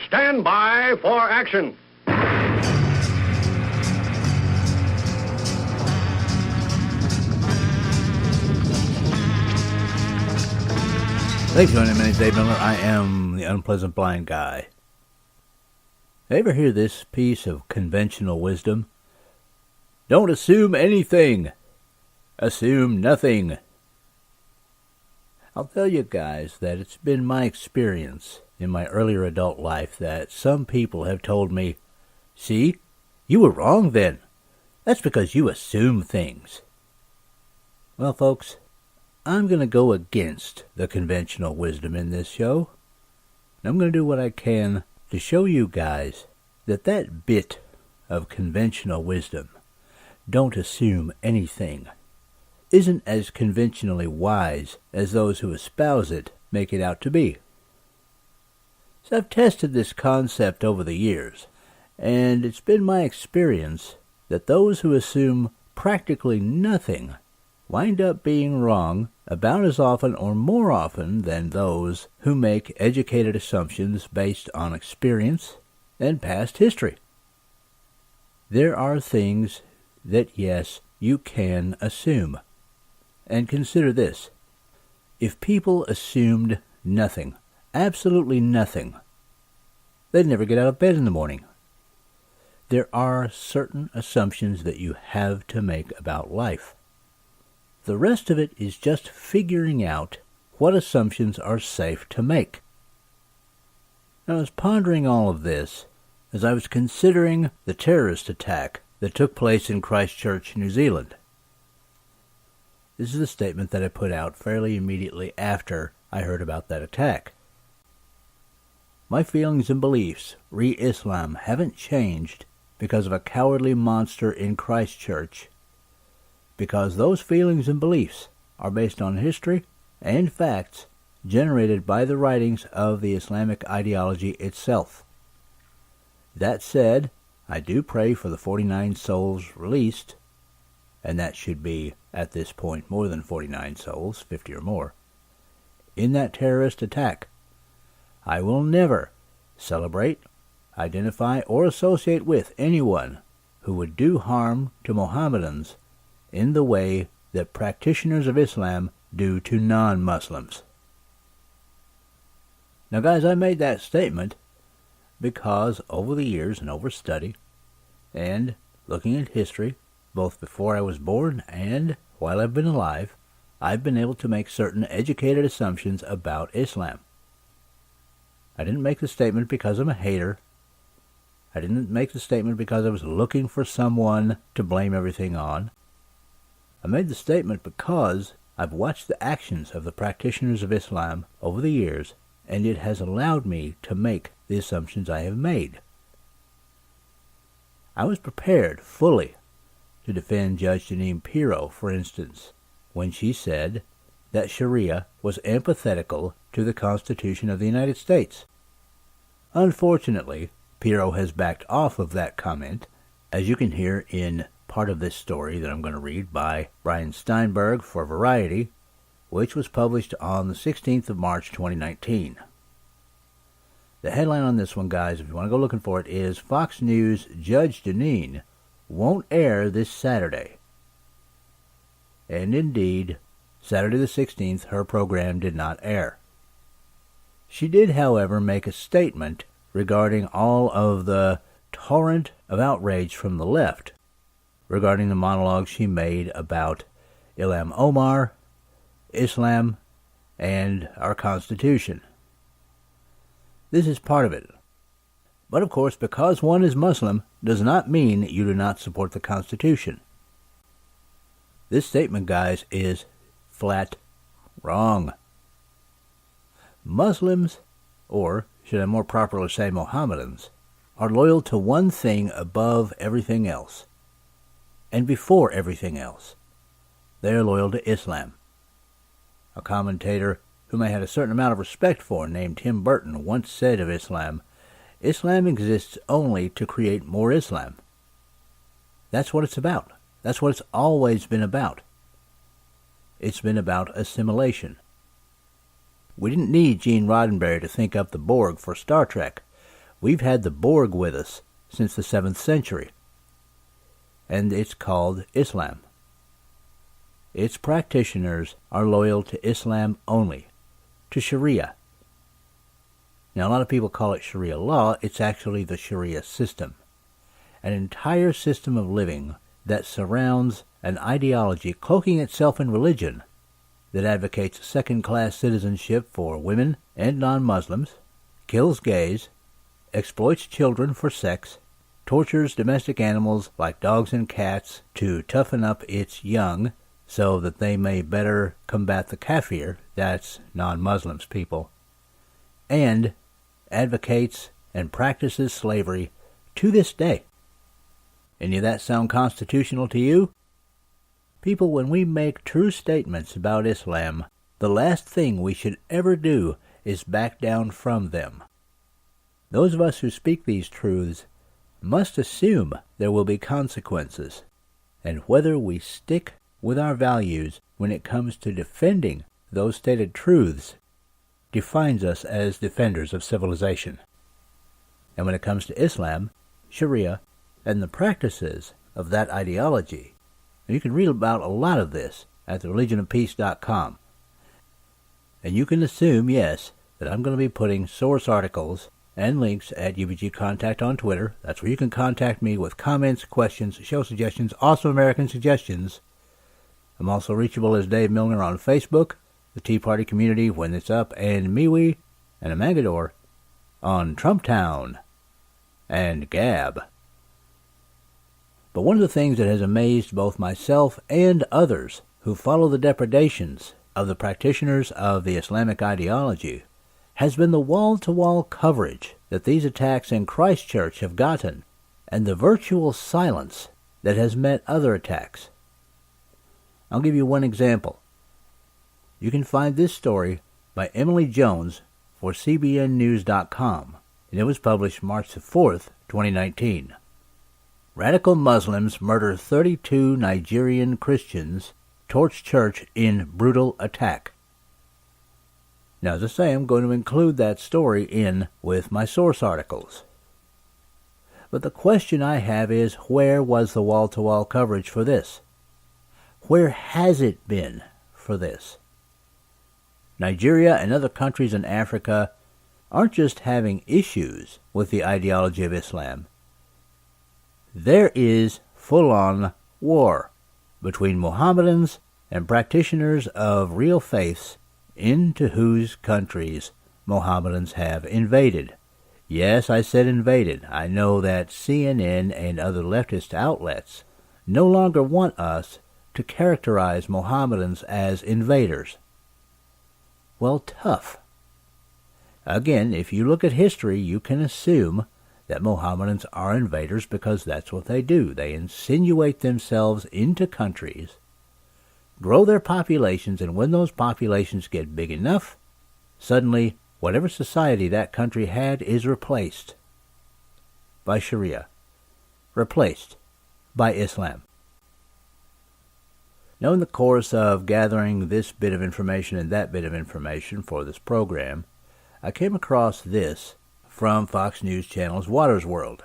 stand by for action. Thanks for joining me. My name's Dave Miller. I am the Unpleasant Blind Guy. Ever hear this piece of conventional wisdom? Don't assume anything. Assume nothing. I'll tell you guys that it's been my experience in my earlier adult life that some people have told me, see, you were wrong then. That's because you assume things. Well, folks, I'm going to go against the conventional wisdom in this show. And I'm going to do what I can to show you guys that that bit of conventional wisdom, don't assume anything, isn't as conventionally wise as those who espouse it make it out to be. So I've tested this concept over the years, and it's been my experience that those who assume practically nothing wind up being wrong about as often or more often than those who make educated assumptions based on experience and past history. There are things that, yes, you can assume. And consider this. If people assumed nothing, absolutely nothing, they'd never get out of bed in the morning. There are certain assumptions that you have to make about life. The rest of it is just figuring out what assumptions are safe to make. Now, I was pondering all of this as I was considering the terrorist attack that took place in Christchurch, New Zealand. This is a statement that I put out fairly immediately after I heard about that attack. My feelings and beliefs re Islam haven't changed because of a cowardly monster in Christchurch, because those feelings and beliefs are based on history and facts generated by the writings of the Islamic ideology itself. That said, I do pray for the 49 souls released, and that should be, at this point, more than 49 souls, 50 or more, in that terrorist attack. I will never celebrate, identify, or associate with anyone who would do harm to Mohammedans in the way that practitioners of Islam do to non-Muslims. Now, guys, I made that statement because over the years and over study and looking at history, both before I was born and while I've been alive, I've been able to make certain educated assumptions about Islam. I didn't make the statement because I'm a hater. I didn't make the statement because I was looking for someone to blame everything on. I made the statement because I've watched the actions of the practitioners of Islam over the years, and it has allowed me to make the assumptions I have made. I was prepared fully to defend Judge Jeanine Pirro, for instance, when she said that Sharia was antithetical to the Constitution of the United States. Unfortunately, Pirro has backed off of that comment, as you can hear in part of this story that I'm going to read by Brian Steinberg for Variety, which was published on the 16th of March 2019. The headline on this one, guys, if you want to go looking for it, is Fox News Judge Jeanine won't air this Saturday. And indeed, Saturday the 16th, her program did not air. She did, however, make a statement regarding all of the torrent of outrage from the left regarding the monologue she made about Ilham Omar, Islam, and our Constitution. This is part of it. But of course, because one is Muslim does not mean you do not support the Constitution. This statement, guys, is flat wrong. Muslims, or should I more properly say Mohammedans, are loyal to one thing above everything else, and before everything else. They are loyal to Islam. A commentator whom I had a certain amount of respect for, named Tim Burton, once said of Islam, Islam exists only to create more Islam. That's what it's about. That's what it's always been about. It's been about assimilation. We didn't need Gene Roddenberry to think up the Borg for Star Trek. we've had the Borg with us since the 7th century, and it's called Islam. Its practitioners are loyal to Islam only, to Sharia. Now, a lot of people call it Sharia law. It's actually the Sharia system, an entire system of living that surrounds an ideology cloaking itself in religion that advocates second-class citizenship for women and non-Muslims, kills gays, exploits children for sex, tortures domestic animals like dogs and cats to toughen up its young so that they may better combat the kafir, that's non-Muslims people, and advocates and practices slavery to this day. Any of that sound constitutional to you? People, when we make true statements about Islam, the last thing we should ever do is back down from them. Those of us who speak these truths must assume there will be consequences, and whether we stick with our values when it comes to defending those stated truths defines us as defenders of civilization. And when it comes to Islam, Sharia, and the practices of that ideology, you can read about a lot of this at thereligionofpeace.com. And you can assume, yes, that I'm going to be putting source articles and links at UBG Contact on Twitter. That's where you can contact me with comments, questions, show suggestions, awesome American suggestions. I'm also reachable as Dave Milner on Facebook, the Tea Party Community When It's Up, and MeWe and Amagador on Trumptown and Gab. But one of the things that has amazed both myself and others who follow the depredations of the practitioners of the Islamic ideology has been the wall-to-wall coverage that these attacks in Christchurch have gotten, and the virtual silence that has met other attacks. I'll give you one example. You can find this story by Emily Jones for CBNnews.com, and it was published March 4th, 2019. Radical Muslims murder 32 Nigerian Christians, torch church in brutal attack. Now, as I say, I'm going to include that story in with my source articles. But the question I have is, where was the wall-to-wall coverage for this? Where has it been for this? Nigeria and other countries in Africa aren't just having issues with the ideology of Islam. There is full-on war between Mohammedans and practitioners of real faiths into whose countries Mohammedans have invaded. Yes, I said invaded. I know that CNN and other leftist outlets no longer want us to characterize Mohammedans as invaders. Well, tough. Again, if you look at history, you can assume that Mohammedans are invaders because that's what they do. They insinuate themselves into countries, grow their populations, and when those populations get big enough, suddenly whatever society that country had is replaced by Sharia, replaced by Islam. Now, in the course of gathering this bit of information and that bit of information for this program, I came across this from Fox News Channel's Watters World.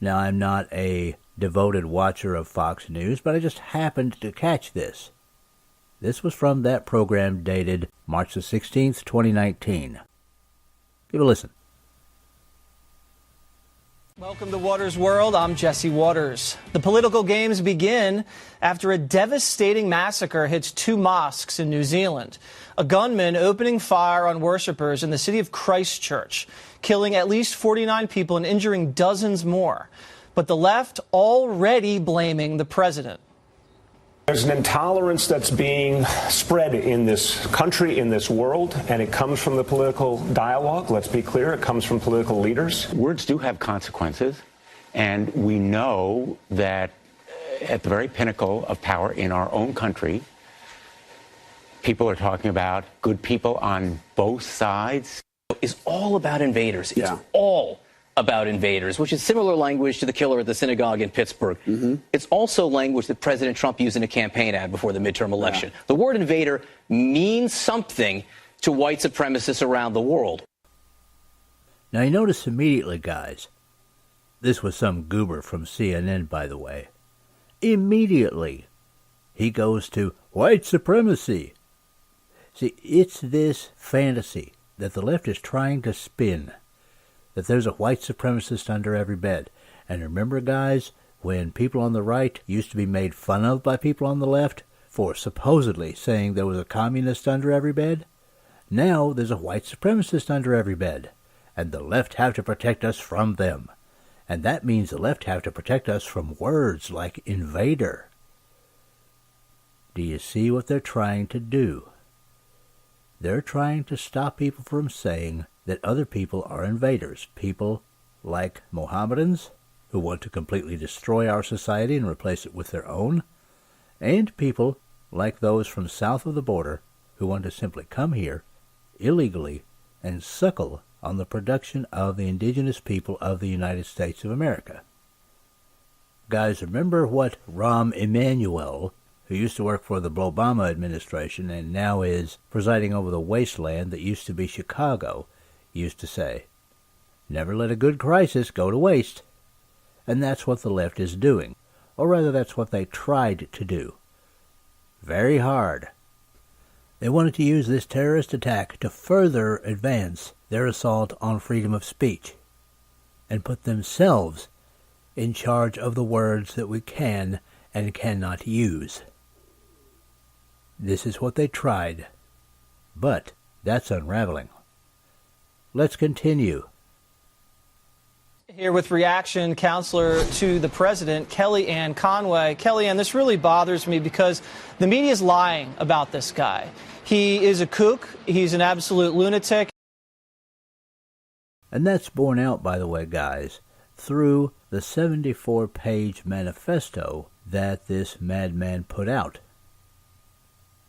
Now, I'm not a devoted watcher of Fox News, but I just happened to catch this. This was from that program dated March the 16th, 2019. Give a listen. Welcome to Watters World. I'm Jesse Watters. The political games begin after a devastating massacre hits 2 mosques in New Zealand. A gunman opening fire on worshippers in the city of Christchurch, killing at least 49 people and injuring dozens more. But the left already blaming the president. There's an intolerance that's being spread in this country, in this world, and it comes from the political dialogue. Let's be clear, it comes from political leaders. Words do have consequences, and we know that at the very pinnacle of power in our own country, people are talking about good people on both sides. It's all about invaders. It's all about invaders, which is similar language to the killer at the synagogue in Pittsburgh. It's also language that President Trump used in a campaign ad before the midterm election. The word invader means something to white supremacists around the world. Now you notice immediately, guys, this was some goober from CNN, by the way. Immediately, he goes to white supremacy. See, it's this fantasy that the left is trying to spin, that there's a white supremacist under every bed. And remember, guys, when people on the right used to be made fun of by people on the left for supposedly saying there was a communist under every bed? Now there's a white supremacist under every bed, and the left have to protect us from them. And that means the left have to protect us from words like invader. Do you see what they're trying to do? They're trying to stop people from saying that other people are invaders. People like Mohammedans, who want to completely destroy our society and replace it with their own, and people like those from south of the border who want to simply come here illegally and suckle on the production of the indigenous people of the United States of America. Guys, remember what Rahm Emanuel, who used to work for the Obama administration and now is presiding over the wasteland that used to be Chicago, used to say, "Never let a good crisis go to waste." And that's what the left is doing, or rather that's what they tried to do. Very hard. They wanted to use this terrorist attack to further advance their assault on freedom of speech and put themselves in charge of the words that we can and cannot use. This is what they tried, but that's unraveling. Let's continue. Here with reaction, counselor to the president, Kellyanne Conway. Kellyanne, this really bothers me because the media is lying about this guy. He is a kook. He's an absolute lunatic. And that's borne out, by the way, guys, through the 74-page manifesto that this madman put out.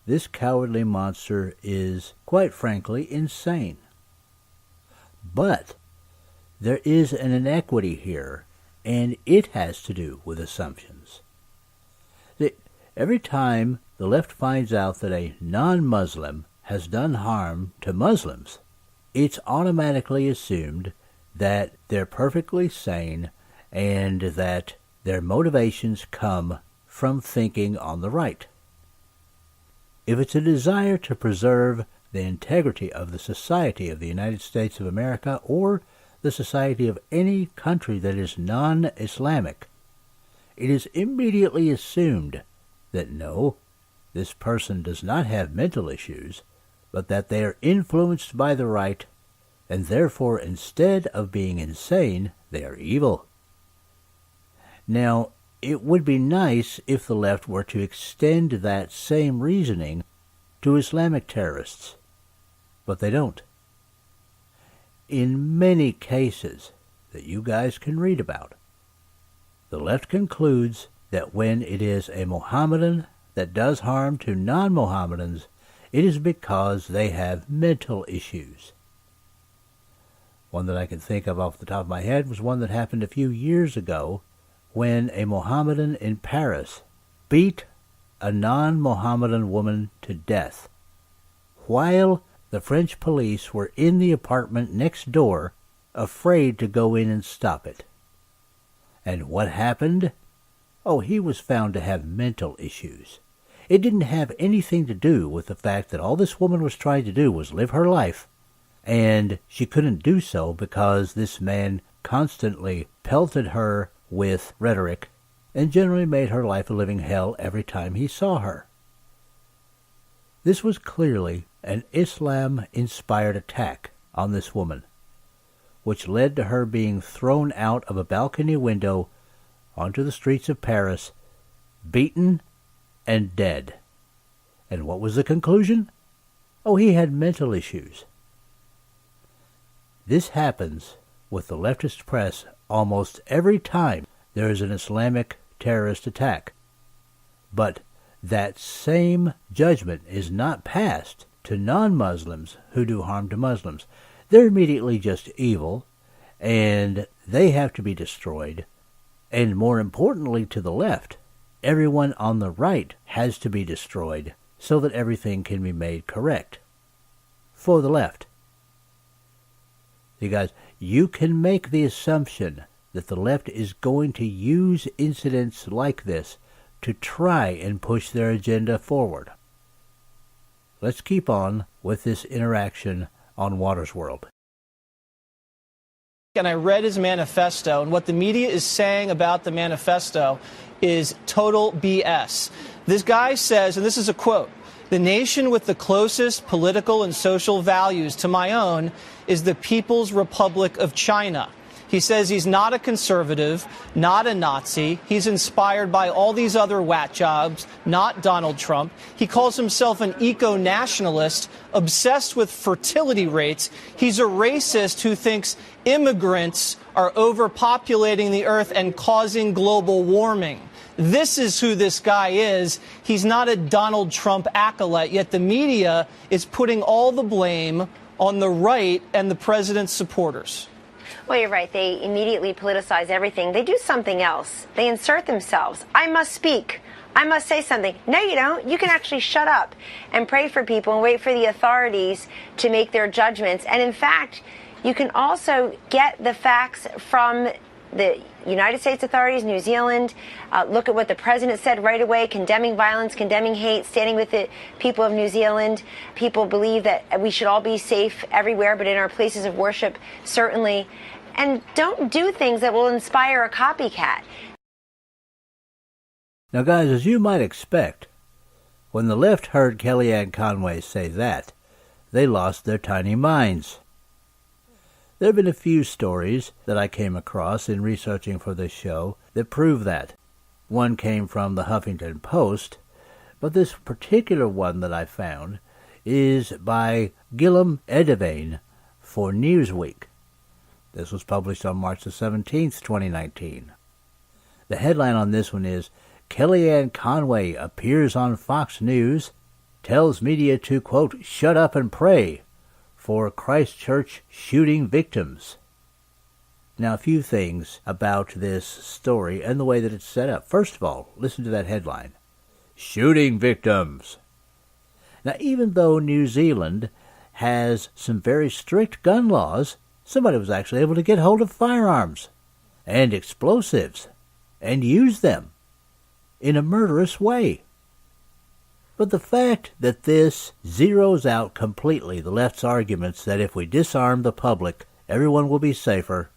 This cowardly monster is, quite frankly, insane. But there is an inequity here, and it has to do with assumptions. Every time the left finds out that a non-Muslim has done harm to Muslims, it's automatically assumed that they're perfectly sane and that their motivations come from thinking on the right. If it's a desire to preserve the integrity of the society of the United States of America or the society of any country that is non-Islamic, it is immediately assumed that no, this person does not have mental issues, but that they are influenced by the right, and therefore instead of being insane, they are evil. Now, it would be nice if the left were to extend that same reasoning to Islamic terrorists, but they don't. In many cases that you guys can read about, the left concludes that when it is a Mohammedan that does harm to non-Mohammedans, it is because they have mental issues. One that I can think of off the top of my head was one that happened a few years ago when a Mohammedan in Paris beat a non-Mohammedan woman to death while the French police were in the apartment next door, afraid to go in and stop it. And what happened? Oh, he was found to have mental issues. It didn't have anything to do with the fact that all this woman was trying to do was live her life, and she couldn't do so because this man constantly pelted her with rhetoric and generally made her life a living hell every time he saw her. This was clearly an Islam-inspired attack on this woman, which led to her being thrown out of a balcony window onto the streets of Paris, beaten and dead. And what was the conclusion? Oh, he had mental issues. This happens with the leftist press almost every time there is an Islamic terrorist attack. But that same judgment is not passed to non-Muslims who do harm to Muslims. They're immediately just evil, and they have to be destroyed. And more importantly to the left, everyone on the right has to be destroyed so that everything can be made correct. For the left. See, guys, you can make the assumption that the left is going to use incidents like this to try and push their agenda forward. Let's keep on with this interaction on Watters World. And I read his manifesto, and what the media is saying about the manifesto is total BS. This guy says, and this is a quote, "The nation with the closest political and social values to my own is the People's Republic of China." He says he's not a conservative, not a Nazi. He's inspired by all these other whack jobs, not Donald Trump. He calls himself an eco-nationalist, obsessed with fertility rates. He's a racist who thinks immigrants are overpopulating the earth and causing global warming. This is who this guy is. He's not a Donald Trump acolyte, yet the media is putting all the blame on the right and the president's supporters. Well, you're right. They immediately politicize everything. They do something else. They insert themselves. I must speak. I must say something. No, you don't. You can actually shut up and pray for people and wait for the authorities to make their judgments. And in fact, you can also get the facts from the United States authorities, New Zealand. Look at what the president said right away, condemning violence, condemning hate, standing with the people of New Zealand. People believe that we should all be safe everywhere, but in our places of worship, certainly. And don't do things that will inspire a copycat. Now, guys, as you might expect, when the left heard Kellyanne Conway say that, they lost their tiny minds. There have been a few stories that I came across in researching for this show that prove that. One came from the Huffington Post, but this particular one that I found is by Gilliam Edevane for Newsweek. This was published on March the 17th, 2019. The headline on this one is, "Kellyanne Conway appears on Fox News, tells media to, quote, shut up and pray for Christchurch shooting victims." Now, a few things about this story and the way that it's set up. First of all, listen to that headline. Shooting victims. Now, even though New Zealand has some very strict gun laws, somebody was actually able to get hold of firearms and explosives and use them in a murderous way. But the fact that this zeroes out completely the left's arguments that if we disarm the public, everyone will be safer,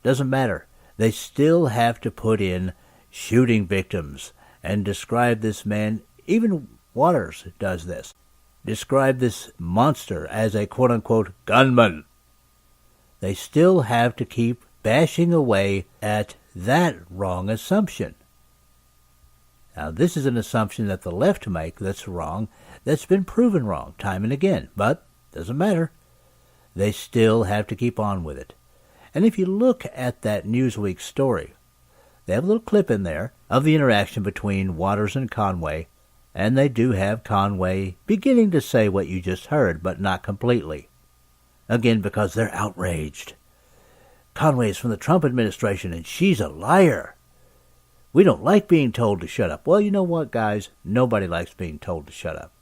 doesn't matter. They still have to put in shooting victims and describe this man, even Watters does this, describe this monster as a quote-unquote gunman. They still have to keep bashing away at that wrong assumption. Now, this is an assumption that the left make that's wrong, that's been proven wrong time and again, but doesn't matter. They still have to keep on with it. And if you look at that Newsweek story, they have a little clip in there of the interaction between Watters and Conway, and they do have Conway beginning to say what you just heard, but not completely. Again, because they're outraged. Conway is from the Trump administration, and she's a liar. We don't like being told to shut up. Well, you know what, guys? Nobody likes being told to shut up.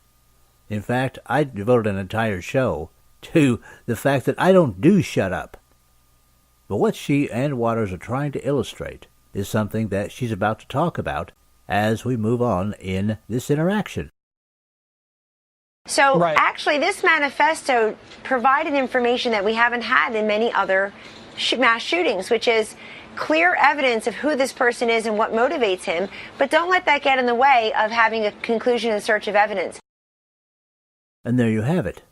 In fact, I devoted an entire show to the fact that I don't do shut up. But what she and Watters are trying to illustrate is something that she's about to talk about as we move on in this interaction. So actually, this manifesto provided information that we haven't had in many other mass shootings, which is clear evidence of who this person is and what motivates him, but don't let that get in the way of having a conclusion in search of evidence. And there you have it.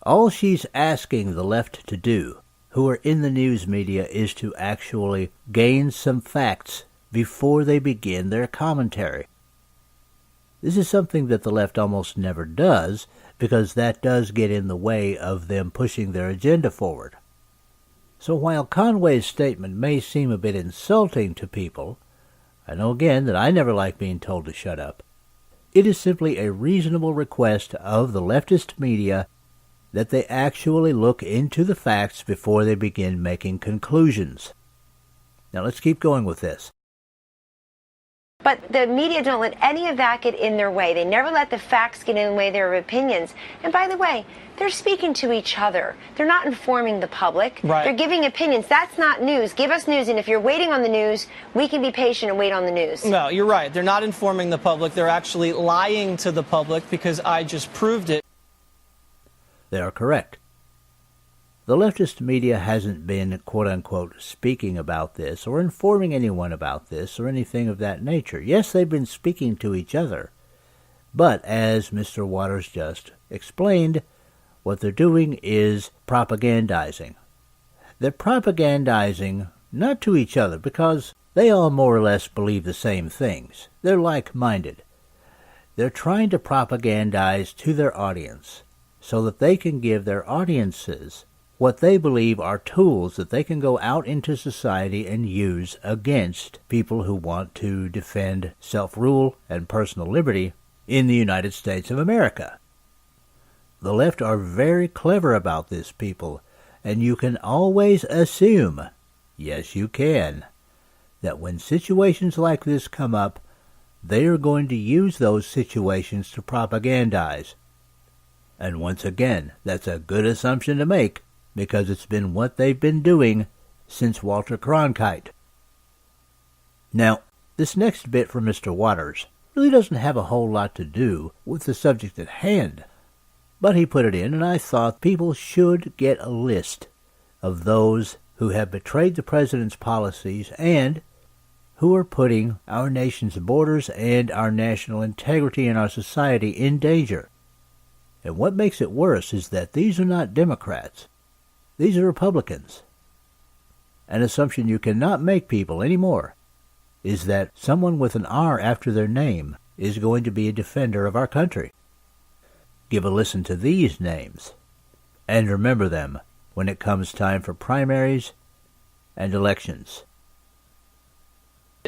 All she's asking the left to do, who are in the news media, is to actually gain some facts before they begin their commentary. This is something that the left almost never does, because that does get in the way of them pushing their agenda forward. So while Conway's statement may seem a bit insulting to people, I know again that I never like being told to shut up, it is simply a reasonable request of the leftist media that they actually look into the facts before they begin making conclusions. Now let's keep going with this. But the media don't let any of that get in their way. They never let the facts get in the way of their opinions. And by the way, they're speaking to each other. They're not informing the public. Right. They're giving opinions. That's not news. Give us news. And if you're waiting on the news, we can be patient and wait on the news. No, you're right. They're not informing the public. They're actually lying to the public because I just proved it. They are correct. The leftist media hasn't been, quote-unquote, speaking about this or informing anyone about this or anything of that nature. Yes, they've been speaking to each other, but as Mr. Waters just explained, what they're doing is propagandizing. They're propagandizing not to each other because they all more or less believe the same things. They're like-minded. They're trying to propagandize to their audience so that they can give their audiences what they believe are tools that they can go out into society and use against people who want to defend self-rule and personal liberty in the United States of America. The left are very clever about this, people, and you can always assume, yes you can, that when situations like this come up, they are going to use those situations to propagandize. And once again, that's a good assumption to make, because it's been what they've been doing since Walter Cronkite. Now, this next bit from Mr. Waters really doesn't have a whole lot to do with the subject at hand, but he put it in, and I thought people should get a list of those who have betrayed the president's policies and who are putting our nation's borders and our national integrity and our society in danger. And what makes it worse is that these are not Democrats. These are Republicans. An assumption you cannot make, people, anymore is that someone with an R after their name is going to be a defender of our country. Give a listen to these names, and remember them when it comes time for primaries and elections.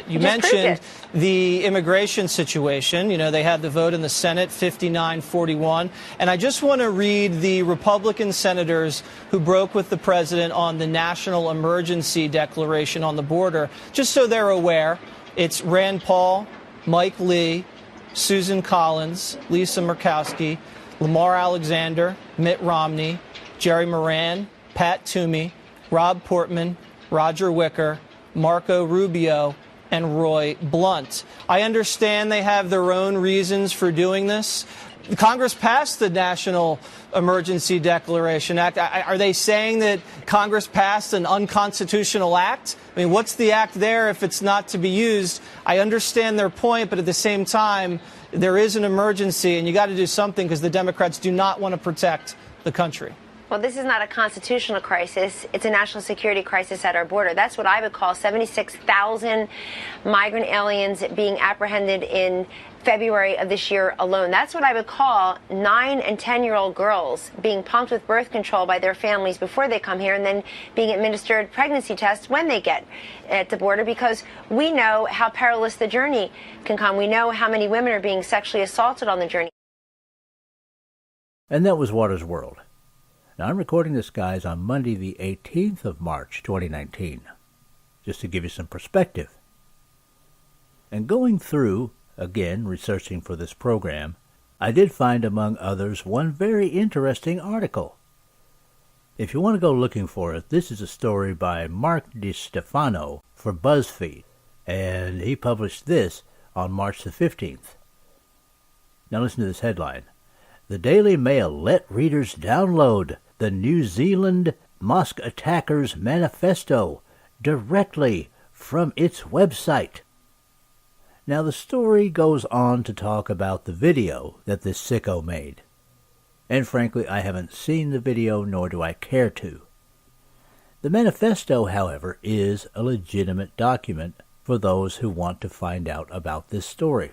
You mentioned the immigration situation. You know, they had the vote in the Senate, 59-41. And I just want to read the Republican senators who broke with the president on the national emergency declaration on the border, just so they're aware. It's Rand Paul, Mike Lee, Susan Collins, Lisa Murkowski, Lamar Alexander, Mitt Romney, Jerry Moran, Pat Toomey, Rob Portman, Roger Wicker, Marco Rubio, and Roy Blunt. I understand they have their own reasons for doing this. Congress passed the National Emergency Declaration Act. Are they saying that Congress passed an unconstitutional act? I mean, what's the act there if it's not to be used? I understand their point, but at the same time, there is an emergency, and you got to do something because the Democrats do not want to protect the country. Well, this is not a constitutional crisis. It's a national security crisis at our border. That's what I would call 76,000 migrant aliens being apprehended in February of this year alone. That's what I would call 9 and 10-year-old girls being pumped with birth control by their families before they come here and then being administered pregnancy tests when they get at the border, because we know how perilous the journey can come. We know how many women are being sexually assaulted on the journey. And that was Waters World. Now, I'm recording this, guys, on Monday, the 18th of March, 2019, just to give you some perspective. And going through, again, researching for this program, I did find, among others, one very interesting article. If you want to go looking for it, this is a story by Mark DiStefano for BuzzFeed, and he published this on March the 15th. Now listen to this headline. The Daily Mail let readers download the New Zealand mosque attackers' manifesto directly from its website. Now the story goes on to talk about the video that this sicko made. And frankly, I haven't seen the video, nor do I care to. The manifesto, however, is a legitimate document for those who want to find out about this story.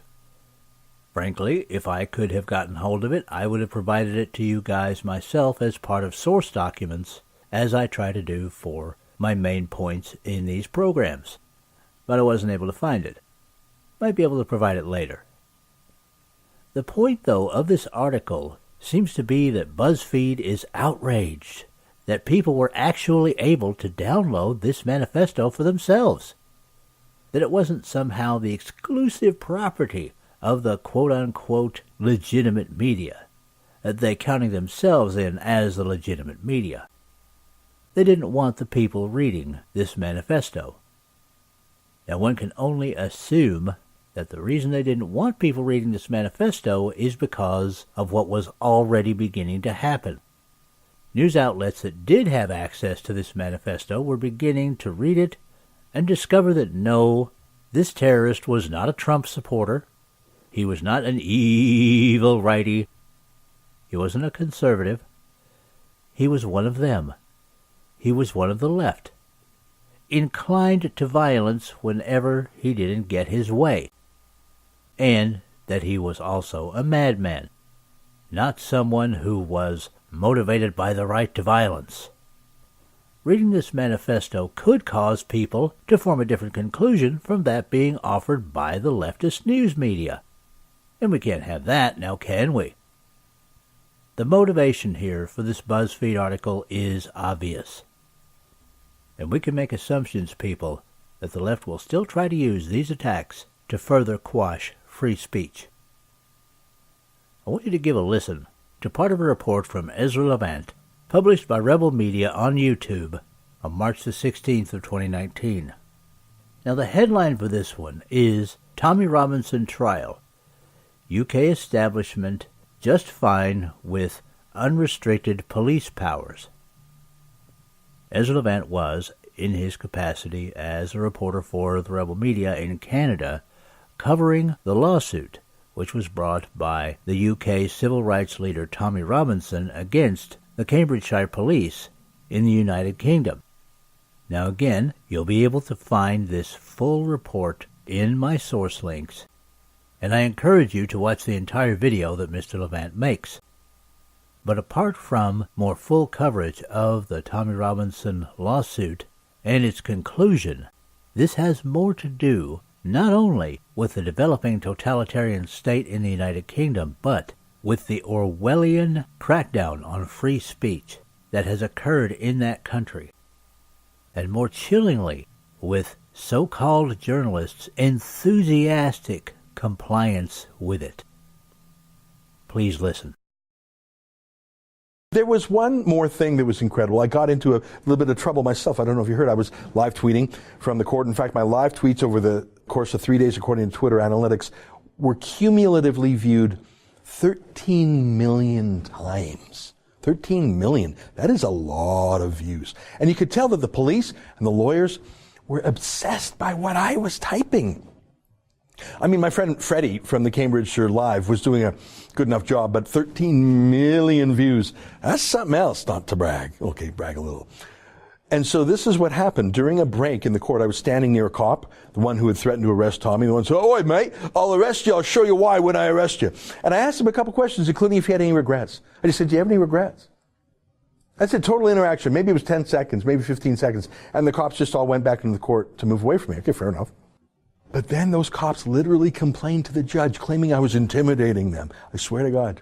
Frankly, if I could have gotten hold of it, I would have provided it to you guys myself as part of source documents, as I try to do for my main points in these programs. But I wasn't able to find it. Might be able to provide it later. The point, though, of this article seems to be that BuzzFeed is outraged that people were actually able to download this manifesto for themselves. that it wasn't somehow the exclusive property of the quote-unquote legitimate media, they counting themselves in as the legitimate media. They didn't want the people reading this manifesto. Now, one can only assume that the reason they didn't want people reading this manifesto is because of what was already beginning to happen. News outlets that did have access to this manifesto were beginning to read it and discover that no, this terrorist was not a Trump supporter. He was not an evil righty. He wasn't a conservative. He was one of them. He was one of the left, inclined to violence whenever he didn't get his way, and that he was also a madman, not someone who was motivated by the right to violence. Reading this manifesto could cause people to form a different conclusion from that being offered by the leftist news media. And we can't have that, now can we? The motivation here for this BuzzFeed article is obvious. And we can make assumptions, people, that the left will still try to use these attacks to further quash free speech. I want you to give a listen to part of a report from Ezra Levant, published by Rebel Media on YouTube on March the 16th of 2019. Now, the headline for this one is Tommy Robinson Trial. UK establishment just fine with unrestricted police powers. Ezra Levant was, in his capacity as a reporter for the Rebel Media in Canada, covering the lawsuit which was brought by the UK civil rights leader Tommy Robinson against the Cambridgeshire Police in the United Kingdom. Now again, you'll be able to find this full report in my source links, and I encourage you to watch the entire video that Mr. Levant makes. But apart from more full coverage of the Tommy Robinson lawsuit and its conclusion, this has more to do not only with the developing totalitarian state in the United Kingdom, but with the Orwellian crackdown on free speech that has occurred in that country, and more chillingly, with so-called journalists' enthusiastic compliance with it. Please listen. There was one more thing that was incredible. I got into a little bit of trouble myself. I don't know if you heard, I was live tweeting from the court. In fact, my live tweets over the course of 3 days, according to Twitter analytics, were cumulatively viewed 13 million times. 13 million. That is a lot of views. And you could tell that the police and the lawyers were obsessed by what I was typing. I mean, my friend Freddie from the Cambridgeshire Live was doing a good enough job, but 13 million views, that's something else, not to brag. Okay, brag a little. And so this is what happened. During a break in the court, I was standing near a cop, the one who had threatened to arrest Tommy. The one said, "Oh, mate, I'll arrest you. I'll show you why when I arrest you." And I asked him a couple questions, including if he had any regrets. I just said, "Do you have any regrets?" That's a total interaction. Maybe it was 10 seconds, maybe 15 seconds. And the cops just all went back into the court to move away from me. Okay, fair enough. But then those cops literally complained to the judge, claiming I was intimidating them. I swear to God.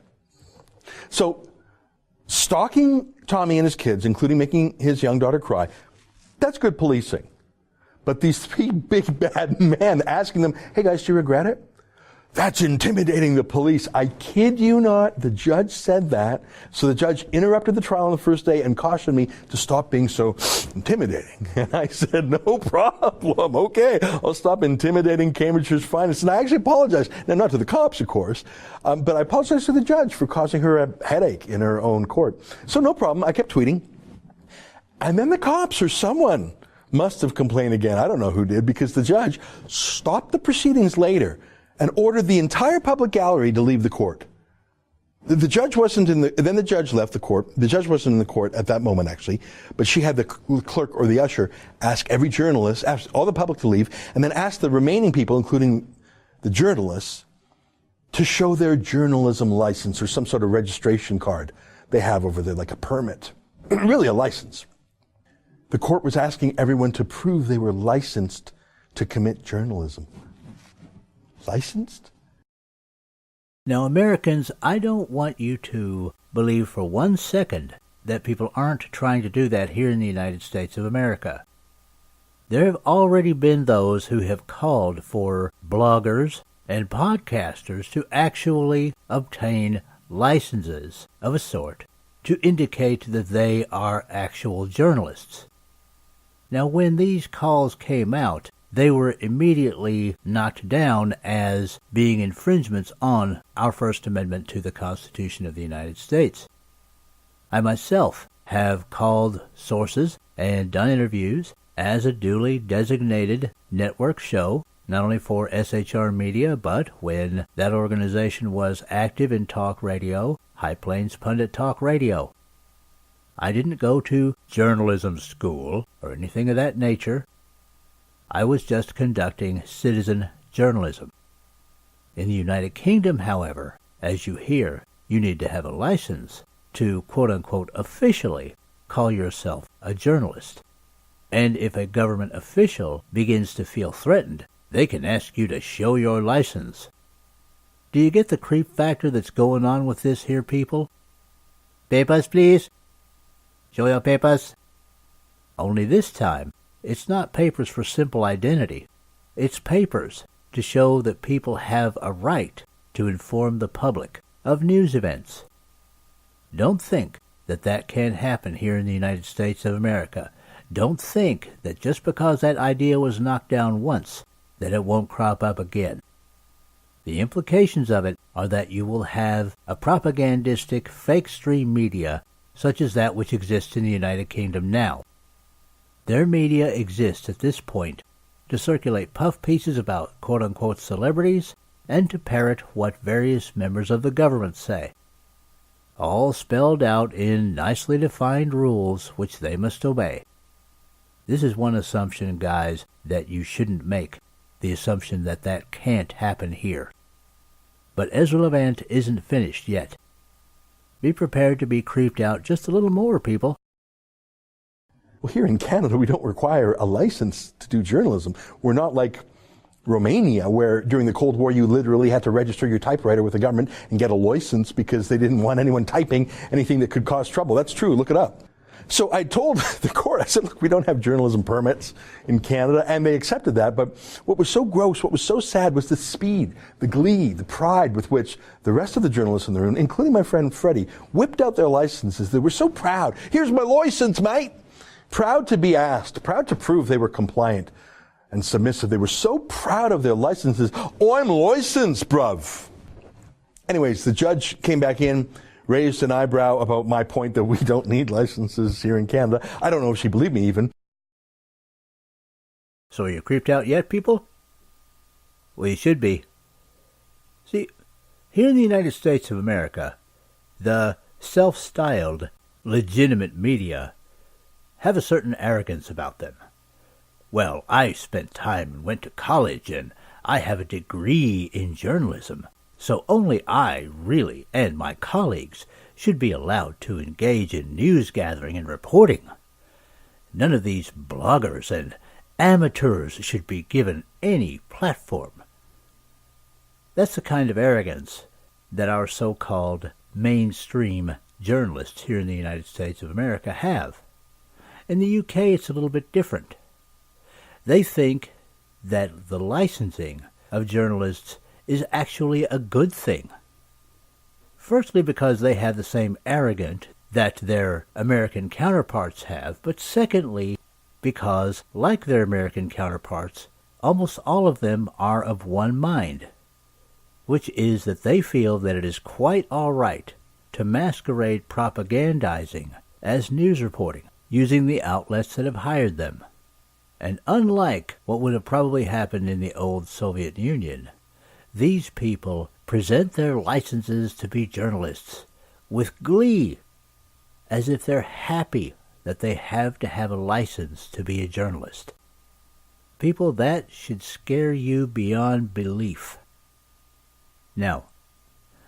So, stalking Tommy and his kids, including making his young daughter cry, that's good policing. But these three big bad men asking them, "Hey guys, do you regret it?" That's intimidating the police. I kid you not, the judge said that. So the judge interrupted the trial on the first day and cautioned me to stop being so intimidating. And I said, "No problem. Okay, I'll stop intimidating Cambridgeshire's finest." And I actually apologized. Now, not to the cops, of course, but I apologized to the judge for causing her a headache in her own court. So no problem. I kept tweeting. And then the cops or someone must have complained again. I don't know who did, because the judge stopped the proceedings later and ordered the entire public gallery to leave the court. The judge wasn't in then the judge left the court. The judge wasn't in the court at that moment, actually, but she had the clerk or the usher ask every journalist, ask all the public to leave, and then ask the remaining people, including the journalists, to show their journalism license or some sort of registration card they have over there, like a permit. Really a license. The court was asking everyone to prove they were licensed to commit journalism. Licensed? Now, Americans, I don't want you to believe for 1 second that people aren't trying to do that here in the United States of America. there have already been those who have called for bloggers and podcasters to actually obtain licenses of a sort to indicate that they are actual journalists. Now, when these calls came out, they were immediately knocked down as being infringements on our First Amendment to the Constitution of the United States. I myself have called sources and done interviews as a duly designated network show, not only for SHR Media, but when that organization was active in talk radio, High Plains Pundit Talk Radio. I didn't go to journalism school or anything of that nature. I was just conducting citizen journalism. In the United Kingdom, however, as you hear, you need to have a license to quote-unquote officially call yourself a journalist. And if a government official begins to feel threatened, they can ask you to show your license. Do you get the creep factor that's going on with this here, people? Papers, please. Show your papers. Only this time, it's not papers for simple identity. It's papers to show that people have a right to inform the public of news events. Don't think that that can't happen here in the United States of America. Don't think that just because that idea was knocked down once, that it won't crop up again. The implications of it are that you will have a propagandistic fake stream media such as that which exists in the United Kingdom now. Their media exists at this point to circulate puff pieces about quote-unquote celebrities and to parrot what various members of the government say, all spelled out in nicely defined rules which they must obey. This is one assumption, guys, that you shouldn't make, the assumption that that can't happen here. But Ezra Levant isn't finished yet. Be prepared to be creeped out just a little more, people. Well, here in Canada, we don't require a license to do journalism. We're not like Romania, where during the Cold War you literally had to register your typewriter with the government and get a license because they didn't want anyone typing anything that could cause trouble. That's true. Look it up. So I told the court, I said, look, we don't have journalism permits in Canada, and they accepted that. But what was so gross, what was so sad was the speed, the glee, the pride with which the rest of the journalists in the room, including my friend Freddie, whipped out their licenses. They were so proud. Here's my license, mate. Proud to be asked, proud to prove they were compliant and submissive. They were so proud of their licenses. Oh, I'm licensed, bruv. Anyways, the judge came back in, raised an eyebrow about my point that we don't need licenses here in Canada. I don't know if she believed me even. So are you creeped out yet, people? Well, you should be. See, here in the United States of America, the self-styled legitimate media have a certain arrogance about them. Well, I spent time and went to college, and I have a degree in journalism. So only I, really, and my colleagues should be allowed to engage in news gathering and reporting. None of these bloggers and amateurs should be given any platform. That's the kind of arrogance that our so-called mainstream journalists here in the United States of America have. In the UK, it's a little bit different. They think that the licensing of journalists is actually a good thing. Firstly, because they have the same arrogance that their American counterparts have, but secondly, because, like their American counterparts, almost all of them are of one mind, which is that they feel that it is quite all right to masquerade propagandizing as news reporting, using the outlets that have hired them. And unlike what would have probably happened in the old Soviet Union, these people present their licenses to be journalists with glee, as if they're happy that they have to have a license to be a journalist. People, that should scare you beyond belief. Now,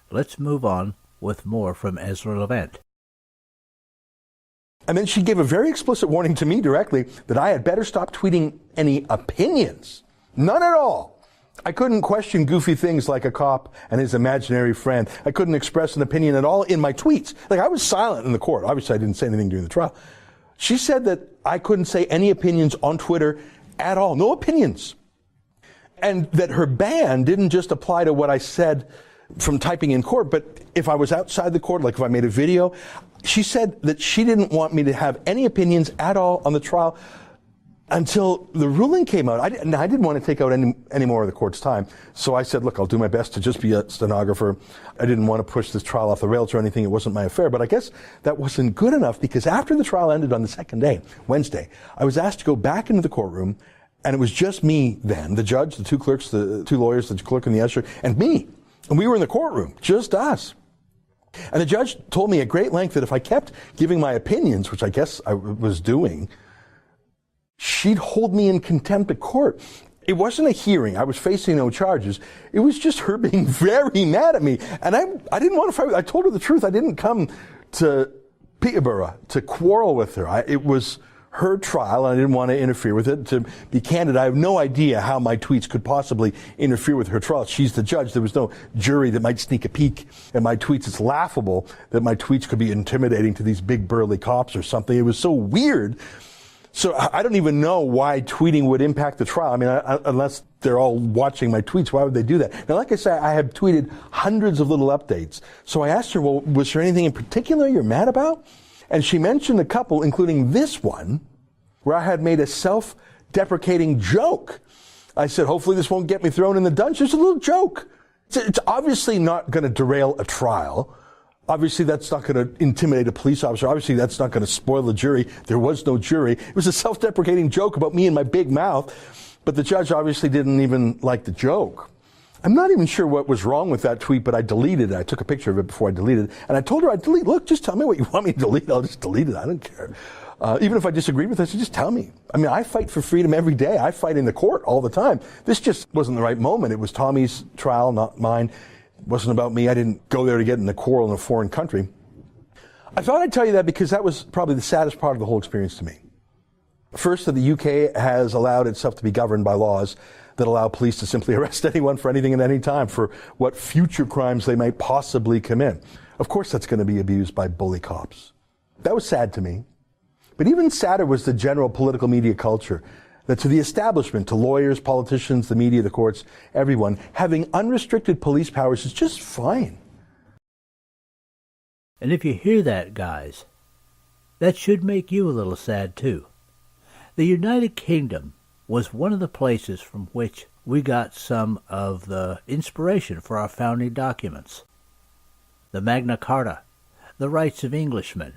let's move on with more from Ezra Levant. And then she gave a very explicit warning to me directly that I had better stop tweeting any opinions. None at all. I couldn't question goofy things like a cop and his imaginary friend. I couldn't express an opinion at all in my tweets. Like, I was silent in the court. Obviously, I didn't say anything during the trial. She said that I couldn't say any opinions on Twitter at all, no opinions. And that her ban didn't just apply to what I said from typing in court, but if I was outside the court, like if I made a video, she said that she didn't want me to have any opinions at all on the trial until the ruling came out. I didn't want to take out any more of the court's time. So I said, look, I'll do my best to just be a stenographer. I didn't want to push this trial off the rails or anything. It wasn't my affair. But I guess that wasn't good enough, because after the trial ended on the second day, Wednesday, I was asked to go back into the courtroom, and it was just me then, the judge, the two clerks, the two lawyers, the clerk and the usher, and me. And we were in the courtroom, just us. And the judge told me at great length that if I kept giving my opinions, which I guess I was doing, she'd hold me in contempt of court. It wasn't a hearing. I was facing no charges. It was just her being very mad at me. And I didn't want to fight. I told her the truth. I didn't come to Peterborough to quarrel with her. It was her trial, and I didn't want to interfere with it. To be candid, I have no idea how my tweets could possibly interfere with her trial. She's the judge. There was no jury that might sneak a peek at my tweets. It's laughable that my tweets could be intimidating to these big burly cops or something. It was so weird. So I don't even know why tweeting would impact the trial. I mean, unless they're all watching my tweets, why would they do that? Now, like I said, I have tweeted hundreds of little updates. So I asked her, well, was there anything in particular you're mad about? And she mentioned a couple, including this one, where I had made a self-deprecating joke. I said, hopefully this won't get me thrown in the dungeon. It's a little joke. It's obviously not going to derail a trial. Obviously, that's not going to intimidate a police officer. Obviously, that's not going to spoil the jury. There was no jury. It was a self-deprecating joke about me and my big mouth. But the judge obviously didn't even like the joke. I'm not even sure what was wrong with that tweet, but I deleted it. I took a picture of it before I deleted it. And I told her I'd delete. Look, just tell me what you want me to delete. I'll just delete it. I don't care. Even if I disagreed with her, just tell me. I mean, I fight for freedom every day. I fight in the court all the time. This just wasn't the right moment. It was Tommy's trial, not mine. It wasn't about me. I didn't go there to get in a quarrel in a foreign country. I thought I'd tell you that because that was probably the saddest part of the whole experience to me. First, that the UK has allowed itself to be governed by laws that allow police to simply arrest anyone for anything at any time for what future crimes they might possibly commit. Of course, that's going to be abused by bully cops. That was sad to me. But even sadder was the general political media culture, that to the establishment, to lawyers, politicians, the media, the courts, everyone, having unrestricted police powers is just fine. And if you hear that, guys, that should make you a little sad too. The United Kingdom was one of the places from which we got some of the inspiration for our founding documents. The Magna Carta, the Rights of Englishmen,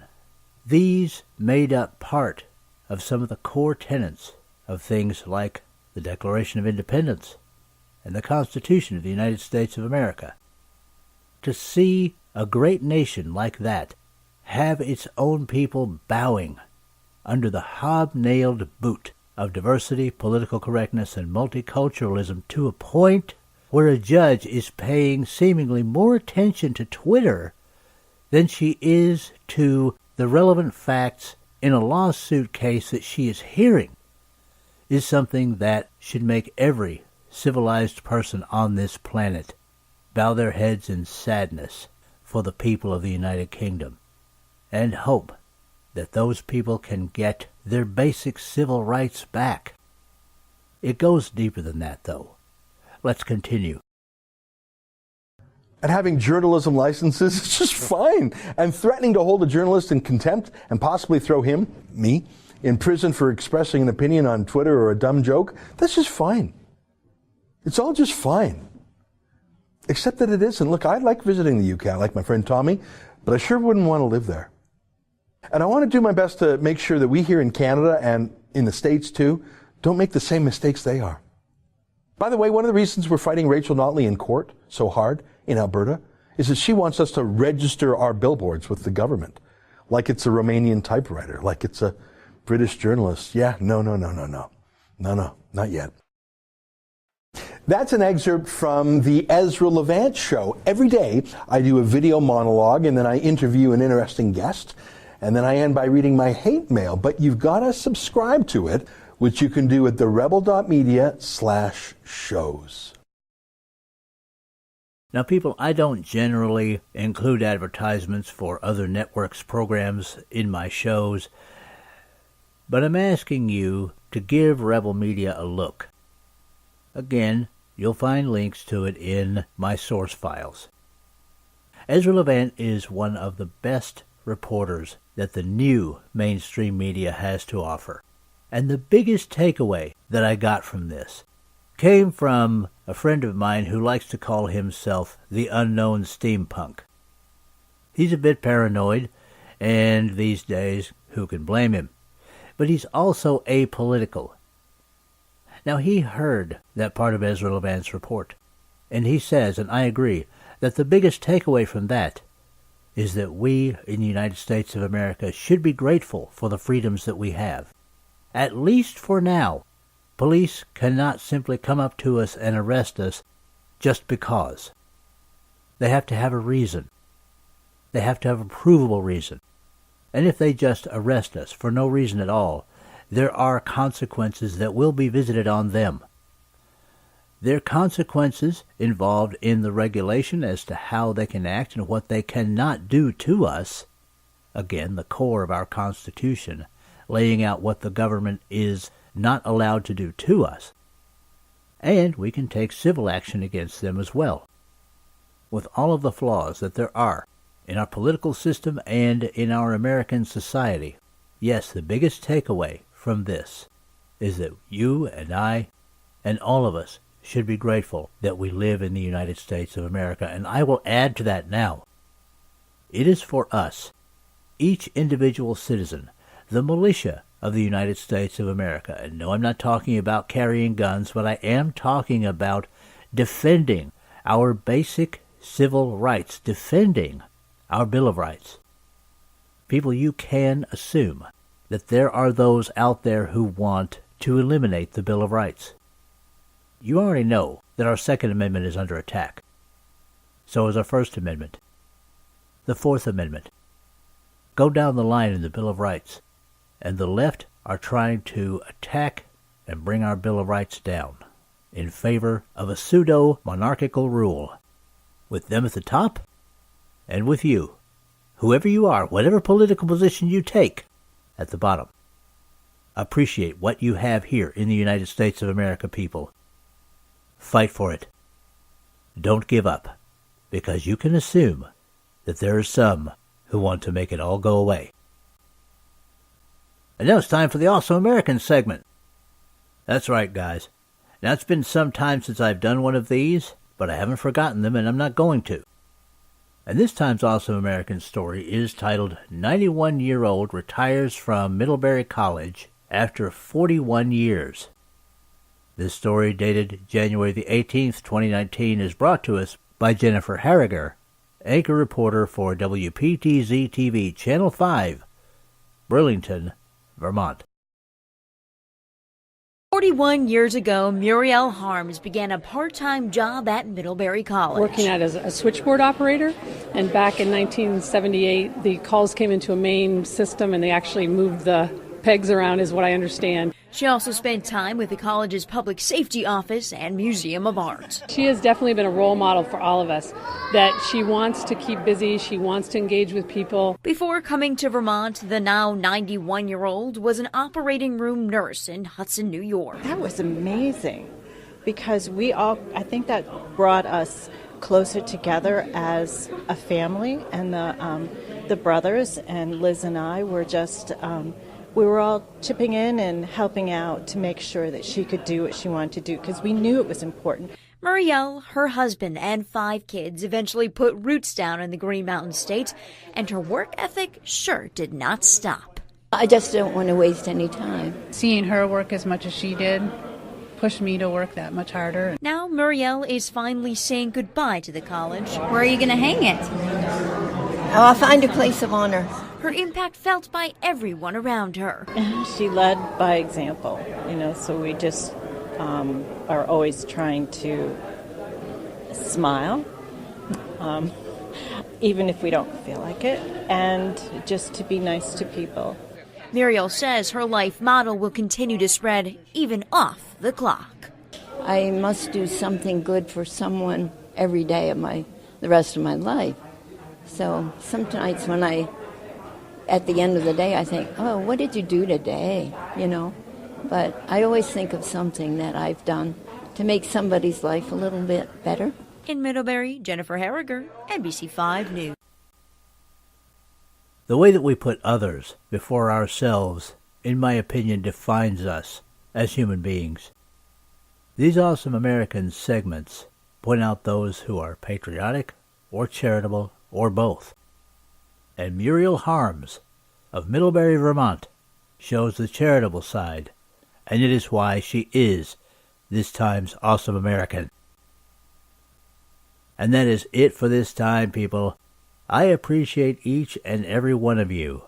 these made up part of some of the core tenets of things like the Declaration of Independence and the Constitution of the United States of America. To see a great nation like that have its own people bowing under the hobnailed boot of diversity, political correctness, and multiculturalism to a point where a judge is paying seemingly more attention to Twitter than she is to the relevant facts in a lawsuit case that she is hearing, is something that should make every civilized person on this planet bow their heads in sadness for the people of the United Kingdom and hope that those people can get their basic civil rights back. It goes deeper than that, though. Let's continue. And having journalism licenses is just fine. And threatening to hold a journalist in contempt and possibly throw him, me, in prison for expressing an opinion on Twitter or a dumb joke, that's just fine. It's all just fine. Except that it isn't. Look, I like visiting the UK. I like my friend Tommy, but I sure wouldn't want to live there. And I want to do my best to make sure that we here in Canada and in the States too don't make the same mistakes they are. By the way, one of the reasons we're fighting Rachel Notley in court so hard in Alberta is that she wants us to register our billboards with the government, like it's a Romanian typewriter, like it's a British journalist. Yeah, no, not yet. That's an excerpt from the Ezra Levant Show. Every day I do a video monologue and then I interview an interesting guest, and then I end by reading my hate mail. But you've got to subscribe to it, which you can do at therebel.media/shows. Now, people, I don't generally include advertisements for other networks' programs in my shows, but I'm asking you to give Rebel Media a look. Again, you'll find links to it in my source files. Ezra Levant is one of the best reporters that the new mainstream media has to offer. And the biggest takeaway that I got from this came from a friend of mine who likes to call himself the unknown steampunk. He's a bit paranoid, and these days, who can blame him? But he's also apolitical. Now, he heard that part of Ezra Levant's report, and he says, and I agree, that the biggest takeaway from that is that we in the United States of America should be grateful for the freedoms that we have. At least for now, police cannot simply come up to us and arrest us just because. They have to have a reason. They have to have a provable reason. And if they just arrest us for no reason at all, there are consequences that will be visited on them. There are consequences involved in the regulation as to how they can act and what they cannot do to us. Again, the core of our Constitution, laying out what the government is not allowed to do to us. And we can take civil action against them as well. With all of the flaws that there are in our political system and in our American society, yes, the biggest takeaway from this is that you and I and all of us should be grateful that we live in the United States of America. And I will add to that now. It is for us, each individual citizen, the militia of the United States of America. And no, I'm not talking about carrying guns, but I am talking about defending our basic civil rights, defending our Bill of Rights. People, you can assume that there are those out there who want to eliminate the Bill of Rights. You already know that our Second Amendment is under attack. So is our First Amendment. The Fourth Amendment. Go down the line in the Bill of Rights, and the left are trying to attack and bring our Bill of Rights down in favor of a pseudo-monarchical rule, with them at the top and with you, whoever you are, whatever political position you take, at the bottom. Appreciate what you have here in the United States of America, people. Fight for it. Don't give up, because you can assume that there are some who want to make it all go away. And now it's time for the Awesome American segment. That's right, guys. Now, it's been some time since I've done one of these, but I haven't forgotten them, and I'm not going to. And this time's Awesome American story is titled 91-Year-Old Retires from Middlebury College After 41 Years. This story, dated January the 18th, 2019, is brought to us by Jennifer Harriger, anchor reporter for WPTZ-TV Channel 5, Burlington, Vermont. 41 years ago, Muriel Harms began a part-time job at Middlebury College. Working as a switchboard operator, and back in 1978, the calls came into a main system and they actually moved the pegs around, is what I understand. She also spent time with the college's public safety office and Museum of Art. She has definitely been a role model for all of us, that she wants to keep busy, she wants to engage with people. Before coming to Vermont, the now 91-year-old was an operating room nurse in Hudson, New York. That was amazing, because I think that brought us closer together as a family, and the brothers and Liz and I were just... we were all chipping in and helping out to make sure that she could do what she wanted to do, because we knew it was important. Muriel, her husband, and 5 kids eventually put roots down in the Green Mountain State, and her work ethic sure did not stop. I just don't want to waste any time. Seeing her work as much as she did pushed me to work that much harder. Now Muriel is finally saying goodbye to the college. Where are you going to hang it? Oh, I'll find a place of honor. Her impact felt by everyone around her. She led by example, so we just are always trying to smile, even if we don't feel like it, and just to be nice to people. Muriel says her life model will continue to spread even off the clock. I must do something good for someone every day of the rest of my life. So sometimes at the end of the day, I think, oh, what did you do today? But I always think of something that I've done to make somebody's life a little bit better. In Middlebury, Jennifer Harriger, NBC5 News. The way that we put others before ourselves, in my opinion, defines us as human beings. These Awesome Americans segments point out those who are patriotic or charitable or both. And Muriel Harms of Middlebury, Vermont, shows the charitable side, and it is why she is this time's Awesome American. And that is it for this time, people. I appreciate each and every one of you.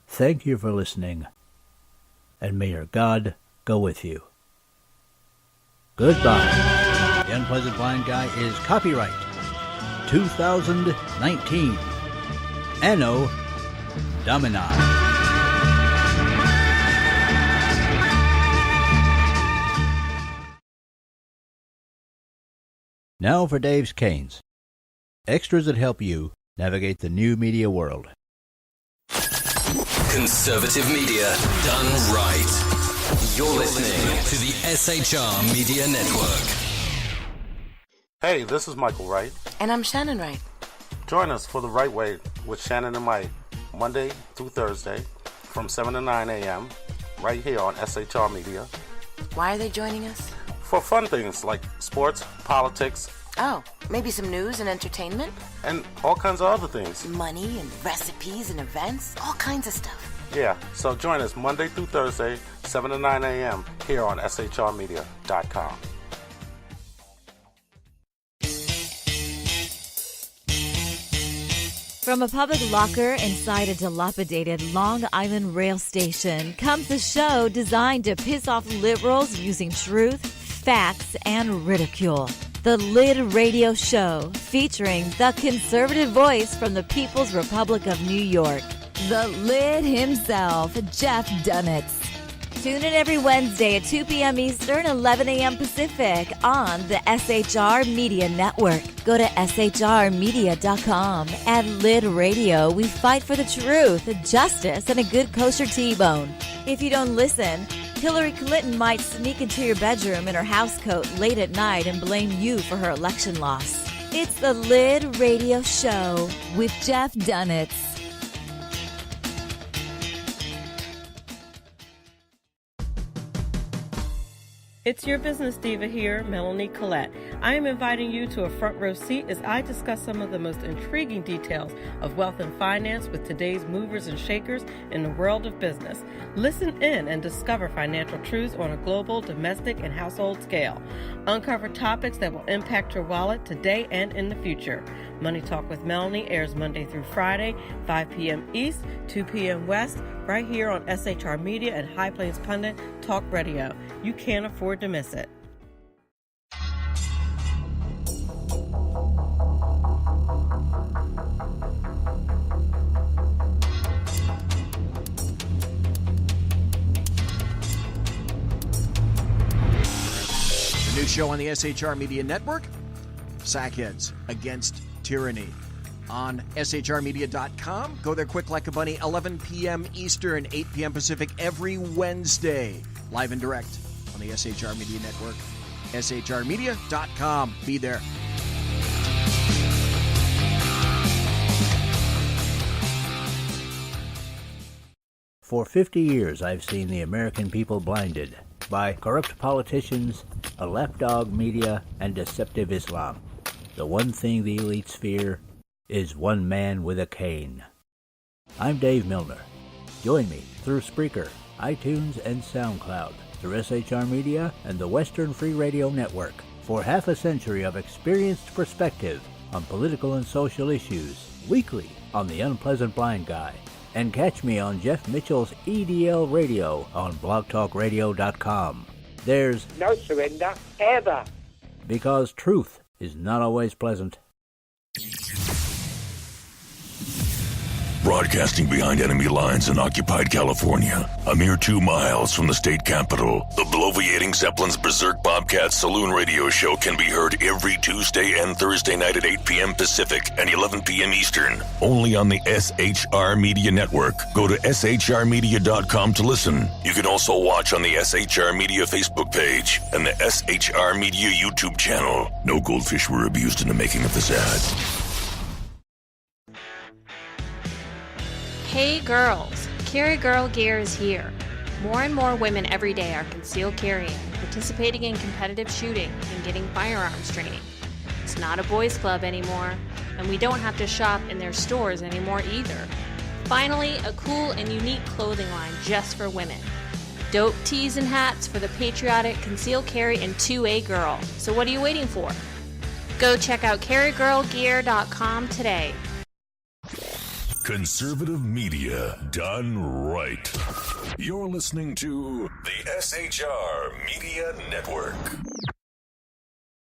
Thank you for listening, and may your God go with you. Goodbye. The Unpleasant Blind Guy is copyright 2019. Anno Domini. Now for Dave's Canes. Extras that help you navigate the new media world. Conservative media done right. You're listening to the SHR Media Network. Hey, this is Michael Wright. And I'm Shannon Wright. Join us for The Right Way with Shannon and Mike, Monday through Thursday from 7 to 9 a.m. right here on SHR Media. Why are they joining us? For fun things like sports, politics. Oh, maybe some news and entertainment? And all kinds of other things. Money and recipes and events, all kinds of stuff. Yeah, so join us Monday through Thursday, 7 to 9 a.m. here on shrmedia.com. From a public locker inside a dilapidated Long Island rail station comes a show designed to piss off liberals using truth, facts, and ridicule. The Lid Radio Show, featuring the conservative voice from the People's Republic of New York, the Lid himself, Jeff Dunetz. Tune in every Wednesday at 2 p.m. Eastern, 11 a.m. Pacific on the SHR Media Network. Go to shrmedia.com. At Lid Radio, we fight for the truth, justice, and a good kosher T-bone. If you don't listen, Hillary Clinton might sneak into your bedroom in her housecoat late at night and blame you for her election loss. It's the Lid Radio Show with Jeff Dunetz. It's your business diva here, Melanie Collette. I am inviting you to a front row seat as I discuss some of the most intriguing details of wealth and finance with today's movers and shakers in the world of business. Listen in and discover financial truths on a global, domestic, and household scale. Uncover topics that will impact your wallet today and in the future. Money Talk with Melanie airs Monday through Friday, 5 p.m. East, 2 p.m. West, right here on SHR Media and High Plains Pundit Talk Radio. You can't afford to miss it. The new show on the SHR Media Network, Sackheads Against Tyranny. On shrmedia.com. Go there quick like a bunny, 11 p.m. Eastern, 8 p.m. Pacific every Wednesday. Live and direct on the SHR Media Network. shrmedia.com. Be there. For 50 years, I've seen the American people blinded by corrupt politicians, a lapdog media, and deceptive Islam. The one thing the elites fear is one man with a cane. I'm Dave Milner. Join me through Spreaker, iTunes, and SoundCloud, through SHR Media and the Western Free Radio Network, for half a century of experienced perspective on political and social issues, weekly on The Unpleasant Blind Guy. And catch me on Jeff Mitchell's EDL Radio on blogtalkradio.com. There's no surrender, ever. Because truth is not always pleasant. Broadcasting behind enemy lines in occupied California, a mere 2 miles from the state capital, the bloviating Zeppelin's Berserk Bobcat Saloon radio show can be heard every Tuesday and Thursday night at 8 p.m. Pacific and 11 p.m. Eastern, only on the SHR Media Network. Go to shrmedia.com to listen. You can also watch on the SHR Media Facebook page and the SHR Media YouTube channel. No goldfish were abused in the making of this ad. Hey girls, Carry Girl Gear is here. More and more women every day are concealed carrying, participating in competitive shooting, and getting firearms training. It's not a boys' club anymore, and we don't have to shop in their stores anymore either. Finally, a cool and unique clothing line just for women. Dope tees and hats for the patriotic concealed carry and 2A girl. So what are you waiting for? Go check out carrygirlgear.com today. Conservative media done right. You're listening to the SHR Media Network.